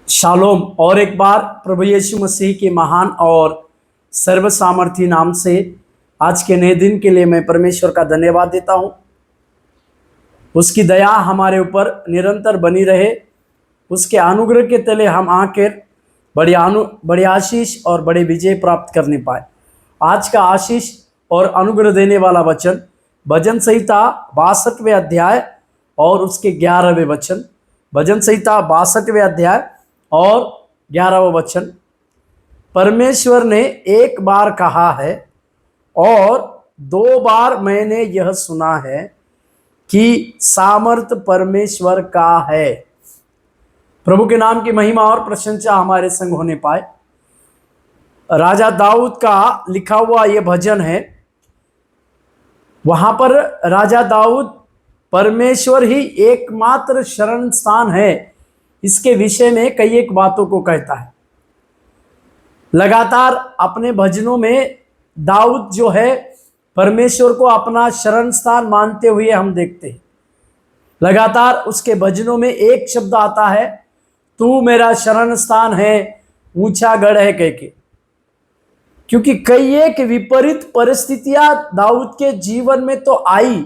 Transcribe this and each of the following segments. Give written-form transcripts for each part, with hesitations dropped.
Shalom. और एक बार प्रभु यीशु मसीह के महान और सर्व सामर्थी नाम से आज के नए दिन के लिए मैं परमेश्वर का धन्यवाद देता हूं। उसकी दया हमारे ऊपर निरंतर बनी रहे, उसके अनुग्रह के तले हम आकर बड़ी आशीष और बड़े विजय प्राप्त करने पाए। आज का आशीष और अनुग्रह देने वाला वचन भजन संहिता 62वें अध्याय और उसके 11वें वचन। भजन संहिता 62वें अध्याय और 11वां वचन। परमेश्वर ने एक बार कहा है और 2 बार मैंने यह सुना है कि सामर्थ परमेश्वर का है। प्रभु के नाम की महिमा और प्रशंसा हमारे संग होने पाए। राजा दाऊद का लिखा हुआ यह भजन है। वहां पर राजा दाऊद परमेश्वर ही एकमात्र शरण स्थान है, इसके विषय में कई एक बातों को कहता है। लगातार अपने भजनों में दाऊद जो है परमेश्वर को अपना शरण स्थान मानते हुए हम देखते हैं। लगातार उसके भजनों में एक शब्द आता है, तू मेरा शरण स्थान है, ऊंचा गढ़ है कह के। क्योंकि कई एक विपरीत परिस्थितियां दाऊद के जीवन में तो आई,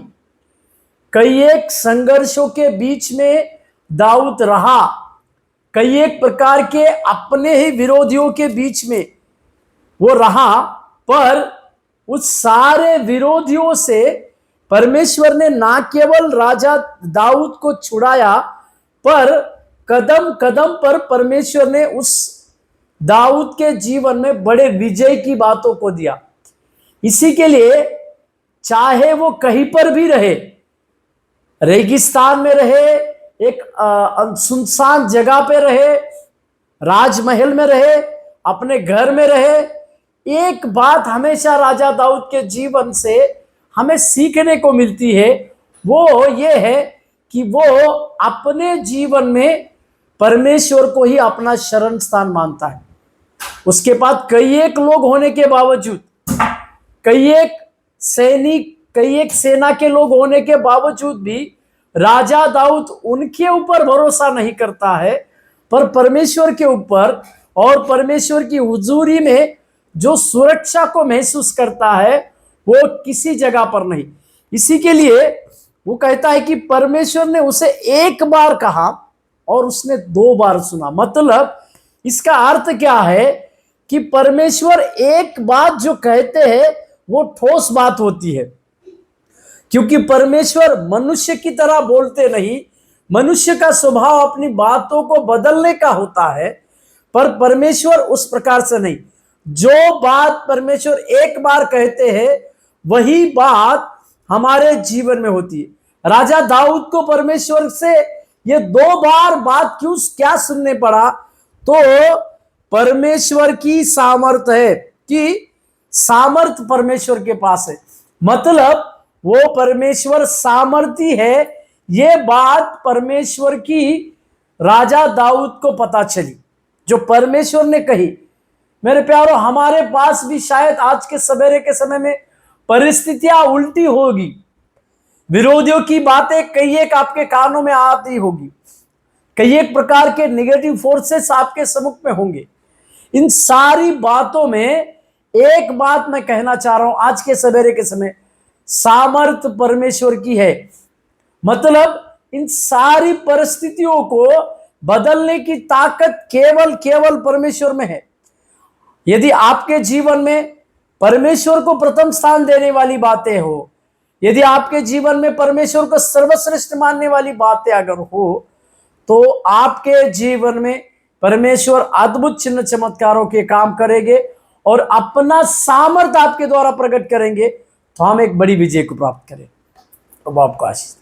कई एक संघर्षों के बीच में दाऊद रहा, कई एक प्रकार के अपने ही विरोधियों के बीच में वो रहा, पर उस सारे विरोधियों से परमेश्वर ने ना केवल राजा दाऊद को छुड़ाया, पर कदम कदम पर परमेश्वर ने उस दाऊद के जीवन में बड़े विजय की बातों को दिया। इसी के लिए चाहे वो कहीं पर भी रहे, रेगिस्तान में रहे, एक सुनसान जगह पे रहे, राजमहल में रहे, अपने घर में रहे, एक बात हमेशा राजा दाऊद के जीवन से हमें सीखने को मिलती है, वो ये है कि वो अपने जीवन में परमेश्वर को ही अपना शरण स्थान मानता है। उसके पास कई एक लोग होने के बावजूद, कई एक सैनिक, कई एक सेना के लोग होने के बावजूद भी राजा दाऊद उनके ऊपर भरोसा नहीं करता है, पर परमेश्वर के ऊपर और परमेश्वर की हुजूरी में जो सुरक्षा को महसूस करता है वो किसी जगह पर नहीं। इसी के लिए वो कहता है कि परमेश्वर ने उसे एक बार कहा और उसने 2 बार सुना। मतलब इसका अर्थ क्या है कि परमेश्वर एक बात जो कहते हैं वो ठोस बात होती है, क्योंकि परमेश्वर मनुष्य की तरह बोलते नहीं। मनुष्य का स्वभाव अपनी बातों को बदलने का होता है, पर परमेश्वर उस प्रकार से नहीं। जो बात परमेश्वर एक बार कहते हैं वही बात हमारे जीवन में होती है। राजा दाऊद को परमेश्वर से ये 2 बार बात क्या सुनने पड़ा? तो परमेश्वर की सामर्थ है, कि सामर्थ परमेश्वर के पास है। मतलब वो परमेश्वर सामर्थी है, ये बात परमेश्वर की राजा दाऊद को पता चली, जो परमेश्वर ने कही। मेरे प्यारो, हमारे पास भी शायद आज के सवेरे के समय में परिस्थितियां उल्टी होगी, विरोधियों की बातें कई एक आपके कानों में आती होगी, कई एक प्रकार के नेगेटिव फोर्सेस आपके सम्मुख में होंगे। इन सारी बातों में एक बात मैं कहना चाह रहा हूं आज के सवेरे के समय, सामर्थ परमेश्वर की है। मतलब इन सारी परिस्थितियों को बदलने की ताकत केवल परमेश्वर में है। यदि आपके जीवन में परमेश्वर को प्रथम स्थान देने वाली बातें हो, यदि आपके जीवन में परमेश्वर को सर्वश्रेष्ठ मानने वाली बातें अगर हो, तो आपके जीवन में परमेश्वर अद्भुत चिन्ह चमत्कारों के काम करेंगे और अपना सामर्थ आपके द्वारा प्रकट करेंगे, तो हम एक बड़ी विजय को प्राप्त करें। तो आपको आशीष।